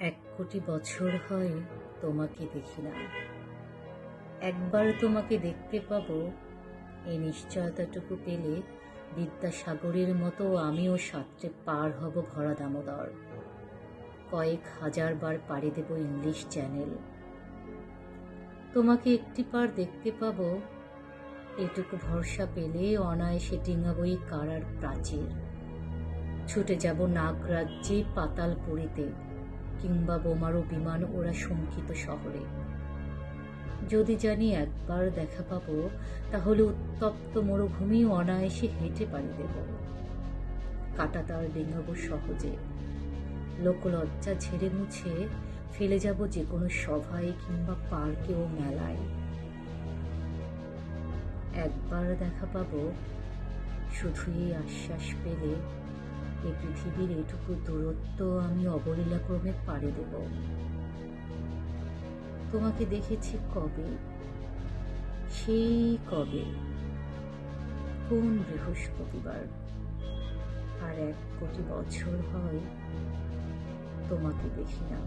1 কোটি বছর হয় তোমাকে দেখি না। একবার তোমাকে দেখতে পাবো, এই নিশ্চয়তাটুকু পেলে বিদ্যাসাগরের মতো আমিও সাঁতরে পার হব ভরা দামোদর। কয়েক হাজার বার পাড়ি দেব ইংলিশ চ্যানেল। তোমাকে একটি পার দেখতে পাবো, এটুকু ভরসা পেলে অনায়াসে ডিঙাবই কারার প্রাচীর। ছুটে যাব নাগরাজ্যে পাতালপুরীতে, কিংবা বোমারু বিমান ওরা শঙ্কিত শহরে। যদি জানি একবার দেখা পাবো, তাহলে উত্তপ্ত মরুভূমি অনায়াসে হেঁটে পাড়ি দেব। কাঁটাতার ডিঙাবো সহজে, লোকলজ্জা ঝেড়ে মুছে ফেলে যাব যে কোনো সভায় কিংবা পার্কে ও মেলায়। একবার দেখা পাবো, শুধু এই আশ্বাস পেলে এই পৃথিবীর এটুকু দূরত্ব আমি অবলীলাক্রমে পাড়ি দেব। তোমাকে দেখেছি কবে, সেই কবে, কোন বৃহস্পতিবার। আর 1 কোটি বছর হয় তোমাকে দেখি না।